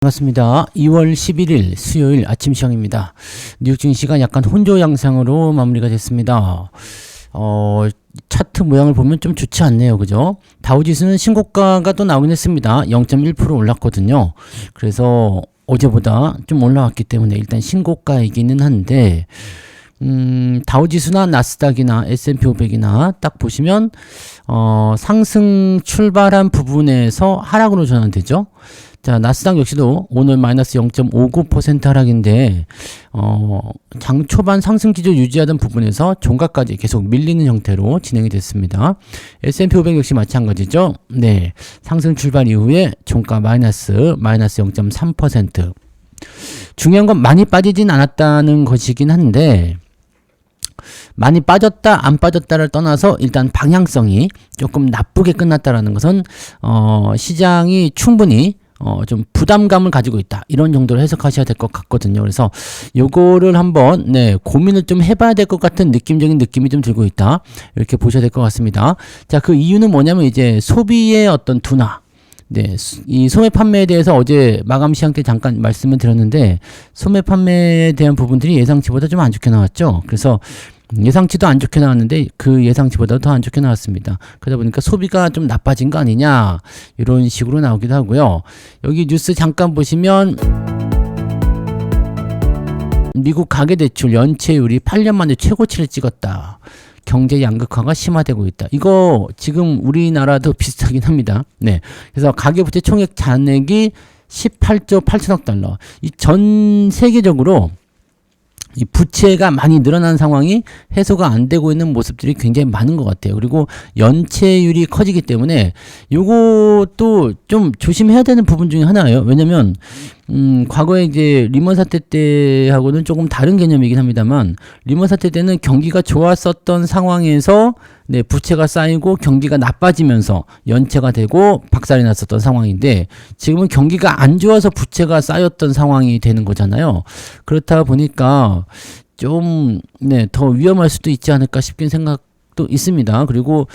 반갑습니다. 2월 11일 수요일 아침 시황입니다. 뉴욕 증시가 약간 혼조 양상으로 마무리가 됐습니다. 차트 모양을 보면 좀 좋지 않네요. 그죠? 다우지수는 신고가가 또 나오긴 했습니다. 0.1% 올랐거든요. 그래서 어제보다 좀 올라왔기 때문에 일단 신고가이기는 한데 다우지수나 나스닥이나 S&P 500이나 딱 보시면 상승 출발한 부분에서 하락으로 전환되죠. 자, 나스닥 역시도 오늘 마이너스 0.59% 하락인데 장 초반 상승 기조 유지하던 부분에서 종가까지 계속 밀리는 형태로 진행이 됐습니다. S&P 500 역시 마찬가지죠. 네, 상승 출발 이후에 종가 마이너스 0.3%. 중요한 건 많이 빠지진 않았다는 것이긴 한데 많이 빠졌다 안 빠졌다를 떠나서 일단 방향성이 조금 나쁘게 끝났다라는 것은 시장이 충분히 좀 부담감을 가지고 있다, 이런 정도로 해석하셔야 될 것 같거든요. 그래서 요거를 한번 고민을 좀 해봐야 될 것 같은 느낌적인 느낌이 좀 들고 있다, 이렇게 보셔야 될 것 같습니다. 자, 그 이유는 뭐냐면 이제 소비의 어떤 둔화, 이 소매 판매에 대해서 어제 마감 시황 때 잠깐 말씀을 드렸는데 소매 판매에 대한 부분들이 예상치보다 좀 안 좋게 나왔죠. 그래서 예상치도 안 좋게 나왔는데 그 예상치보다 더 안 좋게 나왔습니다. 그러다 보니까 소비가 좀 나빠진 거 아니냐, 이런 식으로 나오기도 하고요. 여기 뉴스 잠깐 보시면 미국 가계대출 연체율이 8년 만에 최고치를 찍었다. 경제 양극화가 심화되고 있다. 이거 지금 우리나라도 비슷하긴 합니다. 네. 그래서 가계부채 총액 잔액이 18조 8천억 달러. 이 전 세계적으로 이 부채가 많이 늘어난 상황이 해소가 안 되고 있는 모습들이 굉장히 많은 것 같아요. 그리고 연체율이 커지기 때문에 요것도 좀 조심해야 되는 부분 중에 하나예요. 왜냐면 과거에 이제 리먼 사태 때하고는 조금 다른 개념이긴 합니다만, 리먼 사태 때는 경기가 좋았었던 상황에서 부채가 쌓이고 경기가 나빠지면서 연체가 되고 박살이 났었던 상황인데, 지금은 경기가 안 좋아서 부채가 쌓였던 상황이 되는 거잖아요. 그렇다 보니까 좀 더 위험할 수도 있지 않을까 싶긴 생각도 있습니다. 그리고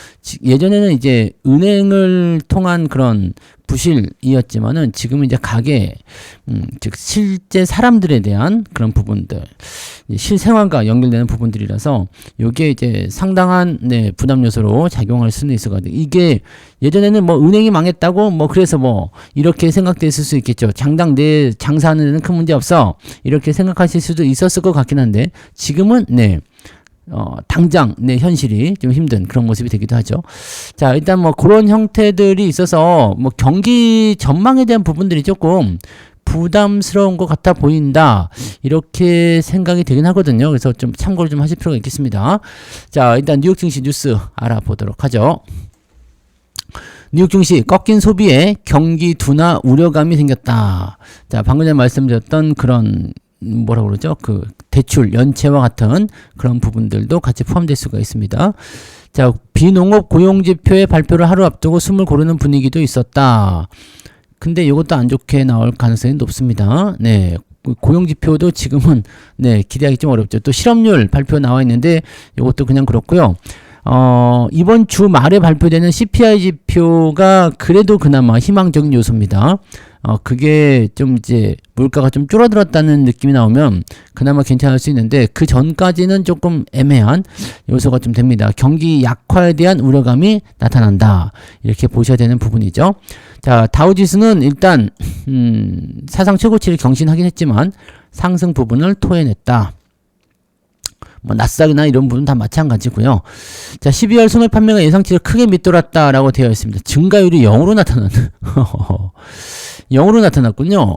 예전에는 이제 은행을 통한 그런 부실이었지만은 지금은 이제 가계, 즉 실제 사람들에 대한 그런 부분들, 실생활과 연결되는 부분들이라서 이게 이제 상당한 부담 요소로 작용할 수는 있어가지고, 이게 예전에는 뭐 은행이 망했다고 그래서 이렇게 생각됐을 수 있겠죠. 장당 내 장사하는 데는 큰 문제 없어, 이렇게 생각하실 수도 있었을 것 같긴 한데, 지금은 당장 현실이 좀 힘든 그런 모습이 되기도 하죠. 자, 일단 그런 형태들이 있어서 경기 전망에 대한 부분들이 조금 부담스러운 것 같아 보인다, 이렇게 생각이 되긴 하거든요. 그래서 좀 참고를 좀 하실 필요가 있겠습니다. 자, 일단 뉴욕 증시 뉴스 알아보도록 하죠. 뉴욕 증시 꺾인 소비에 경기 둔화 우려감이 생겼다. 자, 방금 전에 말씀드렸던 그런 뭐라고 그러죠? 그 대출 연체와 같은 그런 부분들도 같이 포함될 수가 있습니다. 자, 비농업 고용지표의 발표를 하루 앞두고 숨을 고르는 분위기도 있었다. 근데 이것도 안 좋게 나올 가능성이 높습니다. 고용지표도 지금은 기대하기 좀 어렵죠. 또 실업률 발표 나와 있는데 이것도 그냥 그렇고요. 이번 주 말에 발표되는 CPI 지표가 그래도 그나마 희망적인 요소입니다. 그게 좀 이제 물가가 좀 줄어들었다는 느낌이 나오면 그나마 괜찮을 수 있는데, 그 전까지는 조금 애매한 요소가 좀 됩니다. 경기 약화에 대한 우려감이 나타난다, 이렇게 보셔야 되는 부분이죠. 자, 다우지수는 일단 사상 최고치를 경신하긴 했지만 상승 부분을 토해냈다. 나스닥이나 이런 부분 다 마찬가지고요. 자, 12월 소매 판매가 예상치를 크게 밑돌았다라고 되어 있습니다. 증가율이 0으로 나타나는 0으로 나타났군요.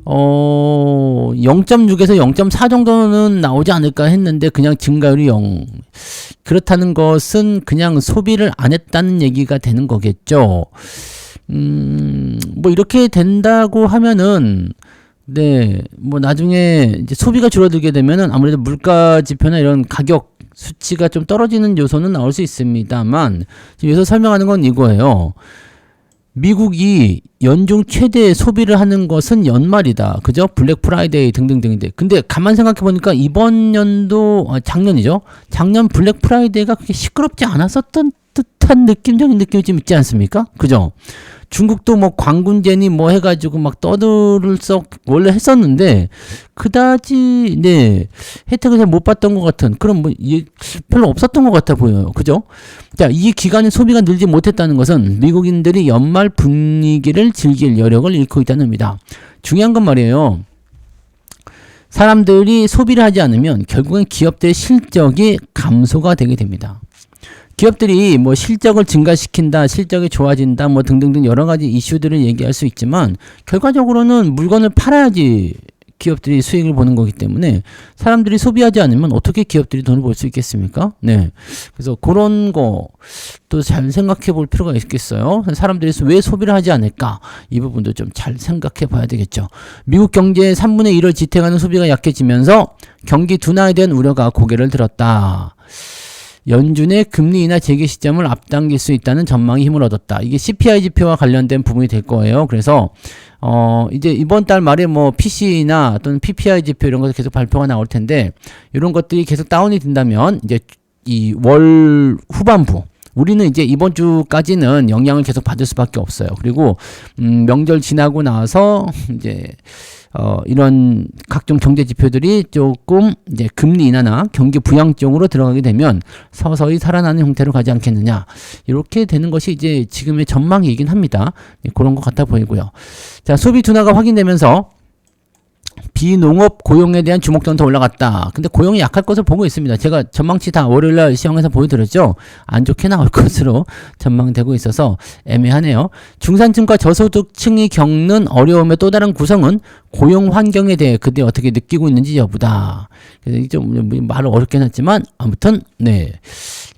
0.6에서 0.4 정도는 나오지 않을까 했는데 그냥 증가율이 0. 그렇다는 것은 그냥 소비를 안 했다는 얘기가 되는 거겠죠. 이렇게 된다고 하면은 나중에 이제 소비가 줄어들게 되면은 아무래도 물가 지표나 이런 가격 수치가 좀 떨어지는 요소는 나올 수 있습니다만, 지금 여기서 설명하는 건 이거예요. 미국이 연중 최대 소비를 하는 것은 연말이다. 그죠? 블랙 프라이데이 등등등인데. 근데 가만 생각해 보니까 이번 연도, 작년이죠? 작년 블랙 프라이데이가 그렇게 시끄럽지 않았었던 듯한 느낌적인 느낌이 좀 있지 않습니까? 그죠? 중국도 뭐 광군제니 뭐 해가지고 막 떠들썩 원래 했었는데 그다지 네 혜택을 잘 못 받던 것 같은 그런 뭐 별로 없었던 것 같아 보여요. 그죠? 자, 이 기간에 소비가 늘지 못했다는 것은 미국인들이 연말 분위기를 즐길 여력을 잃고 있다는 의미다. 중요한 건 말이에요. 사람들이 소비를 하지 않으면 결국엔 기업들의 실적이 감소가 되게 됩니다. 기업들이 뭐 실적을 증가시킨다, 실적이 좋아진다, 뭐 등등등 여러 가지 이슈들을 얘기할 수 있지만 결과적으로는 물건을 팔아야지 기업들이 수익을 보는 거기 때문에 사람들이 소비하지 않으면 어떻게 기업들이 돈을 벌 수 있겠습니까? 네. 그래서 그런 거 또 잘 생각해 볼 필요가 있겠어요. 사람들이 왜 소비를 하지 않을까? 이 부분도 좀 잘 생각해 봐야 되겠죠. 미국 경제의 3분의 1을 지탱하는 소비가 약해지면서 경기 둔화에 대한 우려가 고개를 들었다. 연준의 금리 인하 재개 시점을 앞당길 수 있다는 전망이 힘을 얻었다. 이게 CPI 지표와 관련된 부분이 될 거예요. 그래서 이제 이번 달 말에 뭐 PC나 또는 PPI 지표 이런 것들 계속 발표가 나올 텐데 이런 것들이 계속 다운이 된다면 이제 이 월 후반부 우리는 이제 이번 주까지는 영향을 계속 받을 수밖에 없어요. 그리고 명절 지나고 나서 이제 이런 각종 경제 지표들이 조금 이제 금리 인하나 경기 부양 쪽으로 들어가게 되면 서서히 살아나는 형태로 가지 않겠느냐. 이렇게 되는 것이 이제 지금의 전망이긴 합니다. 그런 것 같아 보이고요. 자, 소비 둔화가 확인되면서 비농업 고용에 대한 주목도는 더 올라갔다. 근데 고용이 약할 것을 보고 있습니다. 제가 전망치 다 월요일날 시황에서 보여드렸죠. 안 좋게 나올 것으로 전망되고 있어서 애매하네요. 중산층과 저소득층이 겪는 어려움의 또 다른 구성은 고용 환경에 대해 그때 어떻게 느끼고 있는지 여부다. 그래서 좀 말을 어렵게 했지만 아무튼 네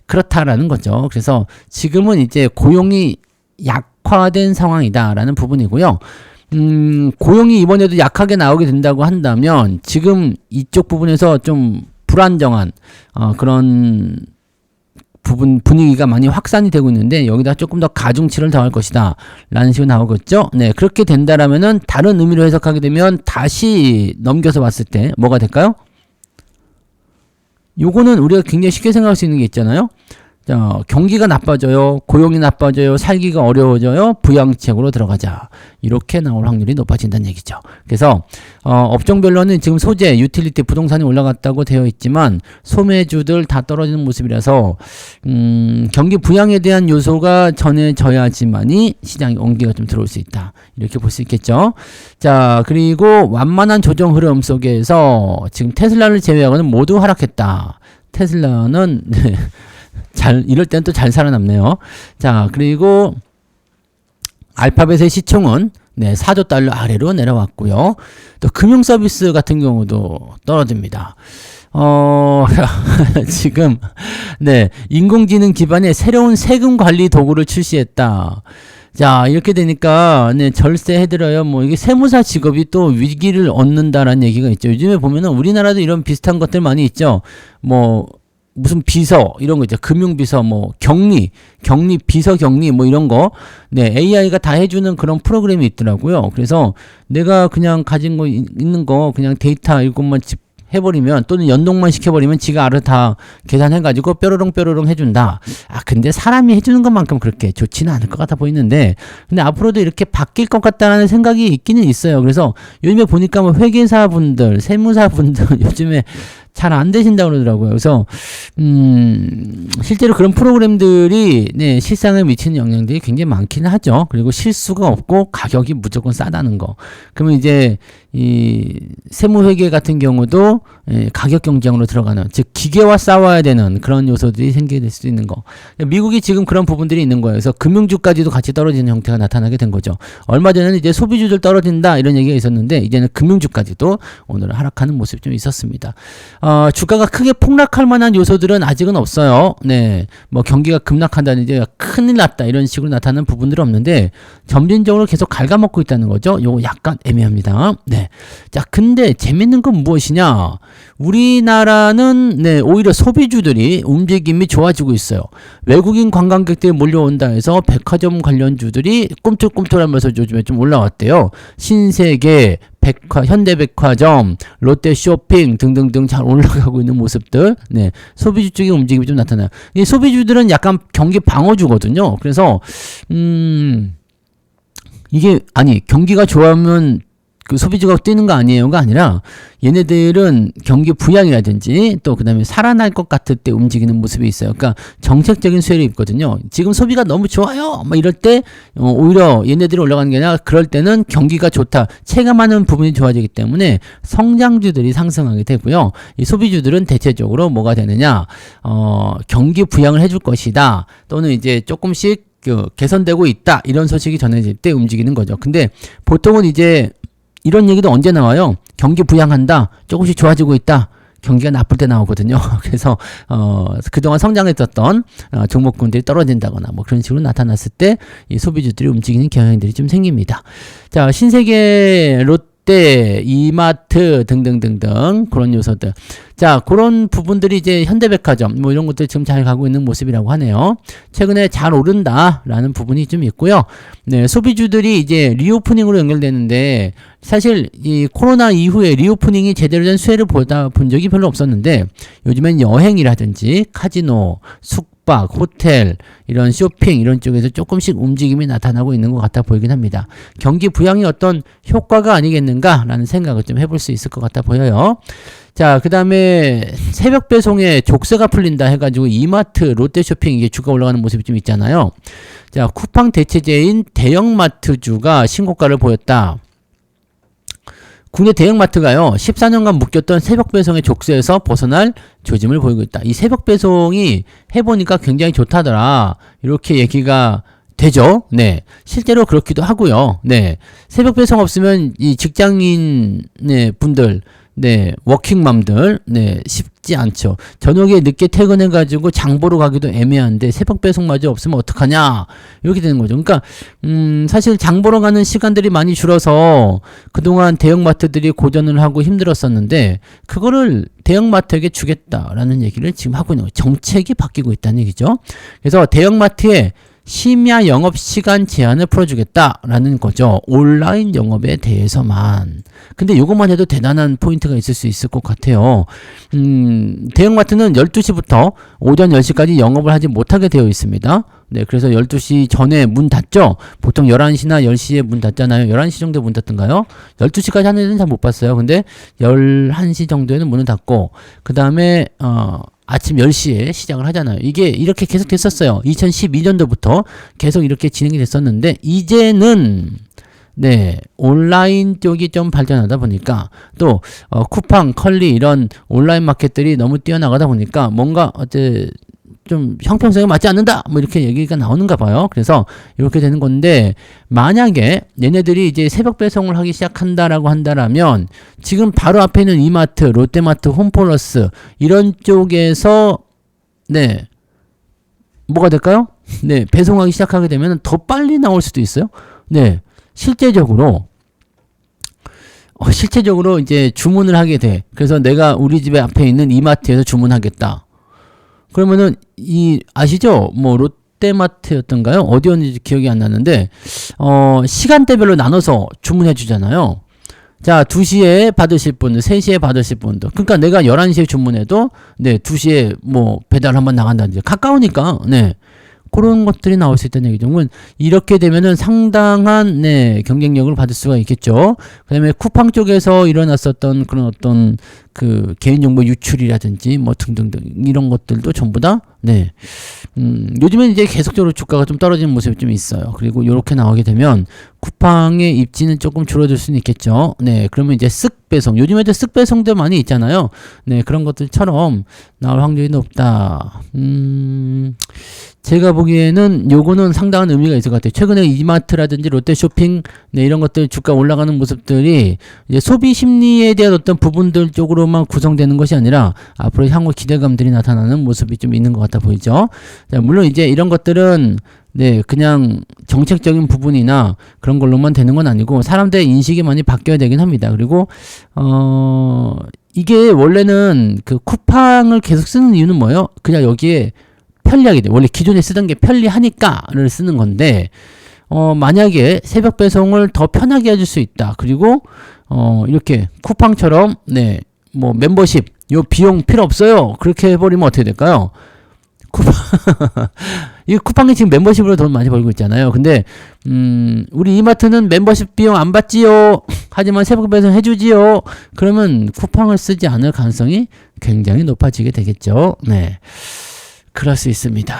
그렇다라는 거죠. 그래서 지금은 이제 고용이 약화된 상황이다라는 부분이고요. 고용이 이번에도 약하게 나오게 된다고 한다면 지금 이쪽 부분에서 좀 불안정한 그런 부분 분위기가 많이 확산이 되고 있는데 여기다 조금 더 가중치를 더할 것이다 라는 식으로 나오겠죠. 네, 그렇게 된다라면은 다른 의미로 해석하게 되면 다시 넘겨서 봤을 때 뭐가 될까요? 요거는 우리가 굉장히 쉽게 생각할 수 있는 게 있잖아요. 경기가 나빠져요. 고용이 나빠져요. 살기가 어려워져요. 부양책으로 들어가자. 이렇게 나올 확률이 높아진다는 얘기죠. 그래서 업종별로는 지금 소재, 유틸리티, 부동산이 올라갔다고 되어 있지만 소매주들 다 떨어지는 모습이라서 경기 부양에 대한 요소가 전해져야지만이 시장에 온기가 좀 들어올 수 있다. 이렇게 볼 수 있겠죠. 자, 그리고 완만한 조정 흐름 속에서 지금 테슬라를 제외하고는 모두 하락했다. 테슬라는 이럴 땐 또 잘 살아남네요. 자, 그리고 알파벳의 시총은 4조 달러 아래로 내려왔고요. 또 금융 서비스 같은 경우도 떨어집니다. 지금 인공지능 기반의 새로운 세금 관리 도구를 출시했다. 자, 이렇게 되니까 절세 해드려요. 뭐 이게 세무사 직업이 또 위기를 얻는다라는 얘기가 있죠. 요즘에 보면은 우리나라도 이런 비슷한 것들 많이 있죠. 뭐 무슨 비서 이런 거 있죠. 금융비서 뭐 격리 비서 격리 뭐 이런 거 AI가 다 해주는 그런 프로그램이 있더라고요. 그래서 내가 그냥 가진 거 있는 거 그냥 데이터 이것만 해버리면 또는 연동만 시켜버리면 지가 알아서 다 계산해가지고 뾰로롱 해준다. 근데 사람이 해주는 것만큼 그렇게 좋지는 않을 것 같아 보이는데 근데 앞으로도 이렇게 바뀔 것 같다는 생각이 있기는 있어요. 그래서 요즘에 보니까 뭐 회계사분들, 세무사분들 요즘에 잘 안 되신다고 그러더라고요. 그래서 실제로 그런 프로그램들이 실상에 미치는 영향들이 굉장히 많기는 하죠. 그리고 실수가 없고 가격이 무조건 싸다는 거. 그러면 이제 이 세무회계 같은 경우도 가격 경쟁으로 들어가는, 즉 기계와 싸워야 되는 그런 요소들이 생기게 될 수도 있는 거. 미국이 지금 그런 부분들이 있는 거예요. 그래서 금융주까지도 같이 떨어지는 형태가 나타나게 된 거죠. 얼마 전에는 이제 소비주들 떨어진다 이런 얘기가 있었는데 이제는 금융주까지도 오늘 하락하는 모습이 좀 있었습니다. 주가가 크게 폭락할 만한 요소들은 아직은 없어요. 뭐 경기가 급락한다든지 큰일 났다 이런 식으로 나타나는 부분들은 없는데 점진적으로 계속 갉아먹고 있다는 거죠. 요거 약간 애매합니다. 자, 근데 재밌는 건 무엇이냐? 우리나라는 오히려 소비주들이 움직임이 좋아지고 있어요. 외국인 관광객들이 몰려온다 해서 백화점 관련주들이 꿈틀꿈틀하면서 요즘에 좀 올라왔대요. 신세계, 현대백화점, 롯데쇼핑 등등등 잘 올라가고 있는 모습들. 소비주 쪽의 움직임이 좀 나타나요. 이 소비주들은 약간 경기 방어주거든요. 그래서 이게 아니 경기가 좋아하면 그 소비주가 뛰는 거 아니에요가 아니라 얘네들은 경기 부양이라든지 또 그다음에 살아날 것 같을 때 움직이는 모습이 있어요. 그러니까 정책적인 수혜를 입거든요. 지금 소비가 너무 좋아요. 막 이럴 때 오히려 얘네들이 올라가는 게 아니라 그럴 때는 경기가 좋다. 체감하는 부분이 좋아지기 때문에 성장주들이 상승하게 되고요. 이 소비주들은 대체적으로 뭐가 되느냐? 경기 부양을 해줄 것이다. 또는 이제 조금씩 개선되고 있다. 이런 소식이 전해질 때 움직이는 거죠. 근데 보통은 이제 이런 얘기도 언제 나와요? 경기 부양한다. 조금씩 좋아지고 있다. 경기가 나쁠 때 나오거든요. 그래서 그동안 성장했었던 종목군들이 떨어진다거나 뭐 그런 식으로 나타났을 때 이 소비주들이 움직이는 경향들이 좀 생깁니다. 자, 신세계, 롯데, 이마트 등등등등 그런 요소들. 자, 그런 부분들이 이제 현대백화점 뭐 이런 것들 지금 잘 가고 있는 모습이라고 하네요. 최근에 잘 오른다라는 부분이 좀 있고요. 네, 소비주들이 이제 리오프닝으로 연결되는데 사실 이 코로나 이후에 리오프닝이 제대로 된 수혜를 본 적이 별로 없었는데 요즘엔 여행이라든지 카지노, 숙박, 호텔, 이런 쇼핑 이런 쪽에서 조금씩 움직임이 나타나고 있는 것 같아 보이긴 합니다. 경기 부양이 어떤 효과가 아니겠는가라는 생각을 좀 해볼 수 있을 것 같아 보여요. 자, 그 다음에 새벽 배송에 족쇄가 풀린다 해가지고 이마트, 롯데쇼핑 이게 주가 올라가는 모습이 좀 있잖아요. 자, 쿠팡 대체제인 대형마트주가 신고가를 보였다. 국내 대형마트가요 14년간 묶였던 새벽 배송의 족쇄에서 벗어날 조짐을 보이고 있다. 이 새벽 배송이 해보니까 굉장히 좋다더라. 이렇게 얘기가 되죠. 네, 실제로 그렇기도 하고요. 네, 새벽 배송 없으면 이 직장인 분들, 네, 워킹맘들, 네, 쉽지 않죠. 저녁에 늦게 퇴근해가지고 장 보러 가기도 애매한데 새벽 배송마저 없으면 어떡하냐 이렇게 되는 거죠. 그러니까 사실 장 보러 가는 시간들이 많이 줄어서 그동안 대형마트들이 고전을 하고 힘들었었는데 그거를 대형마트에게 주겠다라는 얘기를 지금 하고 있는 거예요. 정책이 바뀌고 있다는 얘기죠. 그래서 대형마트에 심야 영업시간 제한을 풀어주겠다라는 거죠. 온라인 영업에 대해서만. 근데 이것만 해도 대단한 포인트가 있을 수 있을 것 같아요. 대형마트는 12시부터 오전 10시까지 영업을 하지 못하게 되어 있습니다. 네, 그래서 12시 전에 문 닫죠? 보통 11시나 10시에 문 닫잖아요. 11시 정도에 문 닫던가요? 12시까지 하는 애는 잘 못 봤어요. 근데 11시 정도에는 문을 닫고, 그 다음에, 아침 10시에 시작을 하잖아요. 이게 이렇게 계속 됐었어요. 2012년도부터 계속 이렇게 진행이 됐었는데, 이제는, 네, 온라인 쪽이 좀 발전하다 보니까, 또, 쿠팡, 컬리 이런 온라인 마켓들이 너무 뛰어나가다 보니까, 뭔가, 좀 형평성에 맞지 않는다 뭐 이렇게 얘기가 나오는가 봐요. 그래서 이렇게 되는 건데 만약에 얘네들이 이제 새벽 배송을 하기 시작한다라고 한다라면 지금 바로 앞에 있는 이마트, 롯데마트, 홈플러스 이런 쪽에서 네 뭐가 될까요? 네, 배송하기 시작하게 되면 더 빨리 나올 수도 있어요. 네, 실제적으로 이제 주문을 하게 돼. 그래서 내가 우리 집에 앞에 있는 이마트에서 주문하겠다. 그러면은 아시죠? 뭐 롯데마트였던가요? 어디였는지 기억이 안 나는데 시간대별로 나눠서 주문해 주잖아요. 자, 2시에 받으실 분들, 3시에 받으실 분들. 그러니까 내가 11시에 주문해도 네, 2시에 뭐 배달 한번 나간다든지 가까우니까 네. 그런 것들이 나올 수 있다는 얘기죠. 이렇게 되면은 상당한 네, 경쟁력을 받을 수가 있겠죠. 그다음에 쿠팡 쪽에서 일어났었던 그런 어떤 그 개인정보 유출이라든지 뭐 등등등 이런 것들도 전부 다 네. 요즘엔 이제 계속적으로 주가가 좀 떨어지는 모습이 좀 있어요. 그리고 이렇게 나오게 되면 쿠팡의 입지는 조금 줄어들 수는 있겠죠. 네. 그러면 이제 쓱 배송. 요즘에도 쓱 배송도 많이 있잖아요. 네. 그런 것들처럼 나올 확률이 높다. 제가 보기에는 요거는 상당한 의미가 있을 것 같아요. 최근에 이마트라든지 롯데쇼핑 네, 이런 것들 주가 올라가는 모습들이 이제 소비 심리에 대한 어떤 부분들 쪽으로만 구성되는 것이 아니라 앞으로 향후 기대감들이 나타나는 모습이 좀 있는 것 같아 보이죠. 자, 물론 이제 이런 것들은 네, 그냥 정책적인 부분이나 그런 걸로만 되는 건 아니고 사람들의 인식이 많이 바뀌어야 되긴 합니다. 그리고 이게 원래는 그 쿠팡을 계속 쓰는 이유는 뭐예요? 그냥 여기에 편리하게 돼. 원래 기존에 쓰던 게 편리하니까를 쓰는 건데 만약에 새벽 배송을 더 편하게 해줄 수 있다. 그리고 이렇게 쿠팡처럼 네, 뭐 멤버십 요 비용 필요 없어요. 그렇게 해버리면 어떻게 될까요? 쿠팡 이 쿠팡이 지금 멤버십으로 돈 많이 벌고 있잖아요. 근데 우리 이마트는 멤버십 비용 안 받지요. 하지만 세법 배송 해주지요. 그러면 쿠팡을 쓰지 않을 가능성이 굉장히 높아지게 되겠죠. 네, 그럴 수 있습니다.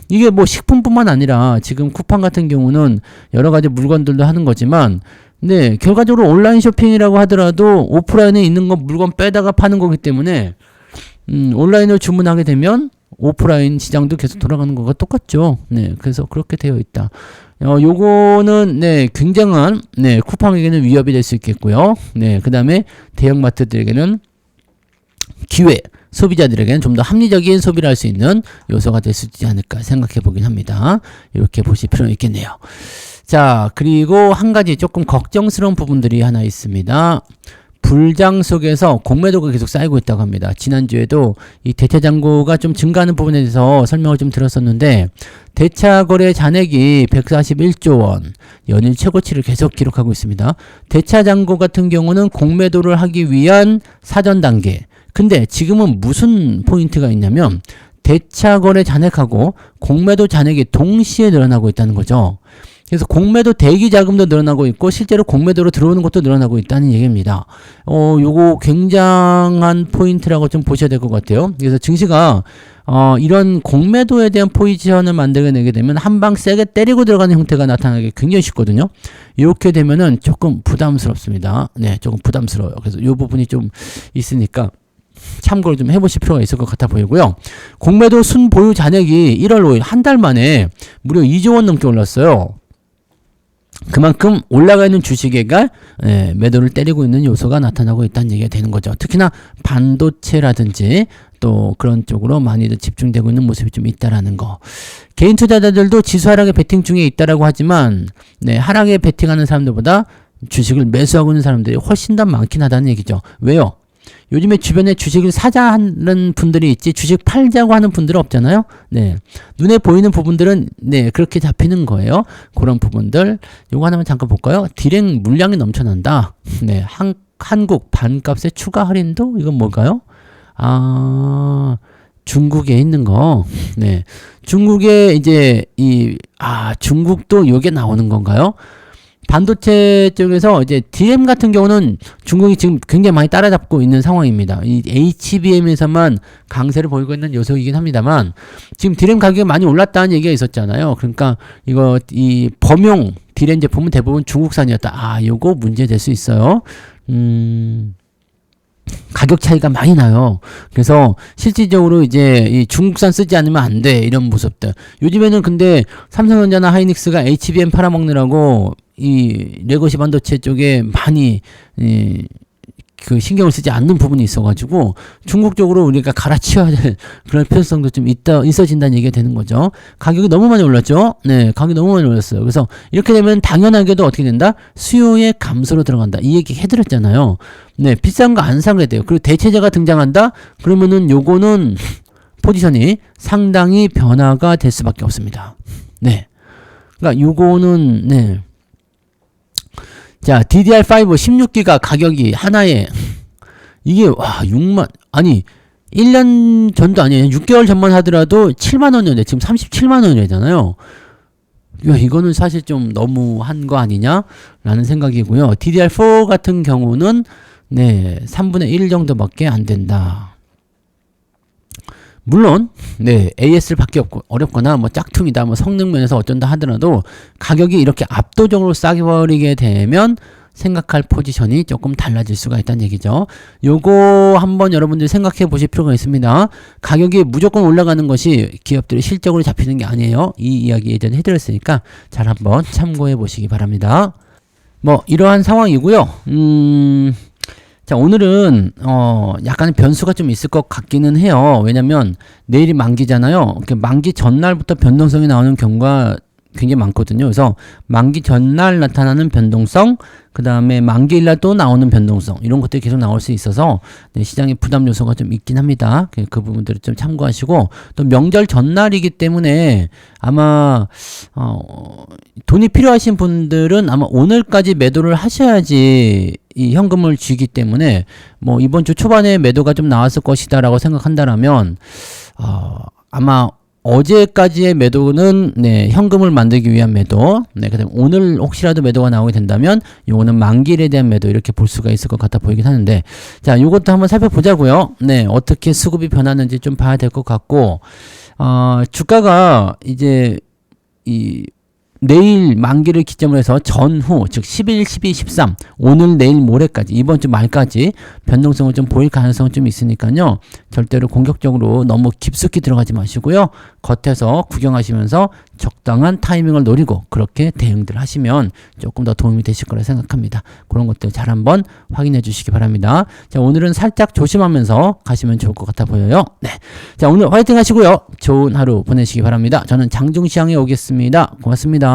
이게 뭐 식품뿐만 아니라 지금 쿠팡 같은 경우는 여러 가지 물건들도 하는 거지만, 네, 결과적으로 온라인 쇼핑이라고 하더라도 오프라인에 있는 거 물건 빼다가 파는 거기 때문에 온라인으로 주문하게 되면 오프라인 시장도 계속 돌아가는 거가 똑같죠. 네, 그래서 그렇게 되어 있다. 요거는 네, 굉장한 네, 쿠팡에게는 위협이 될 수 있겠고요. 네, 그 다음에 대형마트들에게는 기회, 소비자들에게는 좀 더 합리적인 소비를 할 수 있는 요소가 될 수 있지 않을까 생각해 보긴 합니다. 이렇게 보실 필요는 있겠네요. 자, 그리고 한 가지 조금 걱정스러운 부분들이 하나 있습니다. 불장 속에서 공매도가 계속 쌓이고 있다고 합니다. 지난주에도 이 대차 잔고가 좀 증가하는 부분에 대해서 설명을 좀 들었었는데, 대차 거래 잔액이 141조 원, 연일 최고치를 계속 기록하고 있습니다. 대차 잔고 같은 경우는 공매도를 하기 위한 사전 단계. 근데 지금은 무슨 포인트가 있냐면, 대차 거래 잔액하고 공매도 잔액이 동시에 늘어나고 있다는 거죠. 그래서 공매도 대기 자금도 늘어나고 있고 실제로 공매도로 들어오는 것도 늘어나고 있다는 얘기입니다. 요거 굉장한 포인트라고 좀 보셔야 될 것 같아요. 그래서 증시가 이런 공매도에 대한 포지션을 만들어내게 되면 한 방 세게 때리고 들어가는 형태가 나타나기 굉장히 쉽거든요. 이렇게 되면은 조금 부담스럽습니다. 네, 조금 부담스러워요. 그래서 이 부분이 좀 있으니까 참고를 좀 해보실 필요가 있을 것 같아 보이고요. 공매도 순보유 잔액이 1월 5일 한 달 만에 무려 2조 원 넘게 올랐어요. 그만큼 올라가 있는 주식에가 매도를 때리고 있는 요소가 나타나고 있다는 얘기가 되는 거죠. 특히나 반도체라든지 또 그런 쪽으로 많이들 집중되고 있는 모습이 좀 있다라는 거. 개인 투자자들도 지수 하락에 베팅 중에 있다라고 하지만, 네, 하락에 베팅하는 사람들보다 주식을 매수하고 있는 사람들이 훨씬 더 많긴 하다는 얘기죠. 왜요? 요즘에 주변에 주식을 사자 하는 분들이 있지 주식 팔자고 하는 분들은 없잖아요. 네, 눈에 보이는 부분들은 네, 그렇게 잡히는 거예요. 그런 부분들 요거 하나만 잠깐 볼까요? 디렉 물량이 넘쳐난다. 네, 한국 반값의 추가 할인도 이건 뭘까요? 중국에 있는 거. 네, 중국에 이제 중국도 요게 나오는 건가요? 반도체 쪽에서 이제 DM 같은 경우는 중국이 지금 굉장히 많이 따라잡고 있는 상황입니다. 이 HBM에서만 강세를 보이고 있는 요소이긴 합니다만, 지금 DRAM 가격이 많이 올랐다는 얘기가 있었잖아요. 그러니까 이 범용 DRAM 제품은 대부분 중국산이었다. 요거 문제될 수 있어요. 가격 차이가 많이 나요. 그래서 실질적으로 이제 이 중국산 쓰지 않으면 안 돼, 이런 모습들. 요즘에는 근데 삼성전자나 하이닉스가 HBM 팔아먹느라고 이 레거시 반도체 쪽에 많이 그 신경을 쓰지 않는 부분이 있어가지고 중국 쪽으로 우리가 갈아치워야 될 그런 필요성도 좀 있어진다는 얘기가 되는 거죠. 가격이 너무 많이 올랐죠. 네, 가격이 너무 많이 올랐어요. 그래서 이렇게 되면 당연하게도 어떻게 된다? 수요의 감소로 들어간다. 이 얘기 해드렸잖아요. 네, 비싼 거 안 사게 돼요. 그리고 대체재가 등장한다? 그러면은 요거는 포지션이 상당히 변화가 될 수밖에 없습니다. 네, 그러니까 요거는 네. 자, DDR5 16기가 가격이 하나에 이게 6만, 아니 1년 전도 아니에요. 6개월 전만 하더라도 7만 원이었는데 지금 37만 원이잖아요. 이거는 사실 좀 너무한 거 아니냐라는 생각이고요. DDR4 같은 경우는 네, 3분의 1 정도밖에 안 된다. 물론 네, AS를 받기 어렵거나 뭐 짝퉁이다, 뭐 성능 면에서 어쩐다 하더라도 가격이 이렇게 압도적으로 싸게 버리게 되면 생각할 포지션이 조금 달라질 수가 있다는 얘기죠. 요거 한번 여러분들 생각해 보실 필요가 있습니다. 가격이 무조건 올라가는 것이 기업들이 실적으로 잡히는 게 아니에요. 이 이야기 예전에 해드렸으니까 잘 한번 참고해 보시기 바랍니다. 뭐 이러한 상황이고요. 자, 오늘은 약간 변수가 좀 있을 것 같기는 해요. 왜냐면 내일이 만기잖아요. 만기 전날부터 변동성이 나오는 경우가 굉장히 많거든요. 그래서 만기 전날 나타나는 변동성, 그 다음에 만기일날 또 나오는 변동성, 이런 것들이 계속 나올 수 있어서 네, 시장에 부담 요소가 좀 있긴 합니다. 그 부분들을 좀 참고하시고, 또 명절 전날이기 때문에 아마 돈이 필요하신 분들은 아마 오늘까지 매도를 하셔야지 이 현금을 쥐기 때문에 뭐 이번 주 초반에 매도가 좀 나왔을 것이다 라고 생각한다라면 아마 어제까지의 매도는 네, 현금을 만들기 위한 매도. 네, 그다음 오늘 혹시라도 매도가 나오게 된다면 요거는 만기일에 대한 매도 이렇게 볼 수가 있을 것 같아 보이긴 하는데 자, 요것도 한번 살펴보자고요. 네, 어떻게 수급이 변하는지 좀 봐야 될 것 같고 주가가 이제 내일 만기를 기점으로 해서 전후 즉 11, 12, 13 오늘 내일 모레까지 이번 주 말까지 변동성을 좀 보일 가능성은 좀 있으니까요. 절대로 공격적으로 너무 깊숙이 들어가지 마시고요. 겉에서 구경하시면서 적당한 타이밍을 노리고 그렇게 대응들 하시면 조금 더 도움이 되실 거라 생각합니다. 그런 것들 잘 한번 확인해 주시기 바랍니다. 자, 오늘은 살짝 조심하면서 가시면 좋을 것 같아 보여요. 네. 자, 오늘 화이팅 하시고요. 좋은 하루 보내시기 바랍니다. 저는 장중시장에 오겠습니다. 고맙습니다.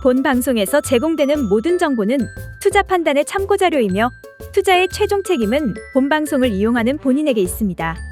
본 방송에서 제공되는 모든 정보는 투자 판단의 참고 자료이며 투자의 최종 책임은 본 방송을 이용하는 본인에게 있습니다.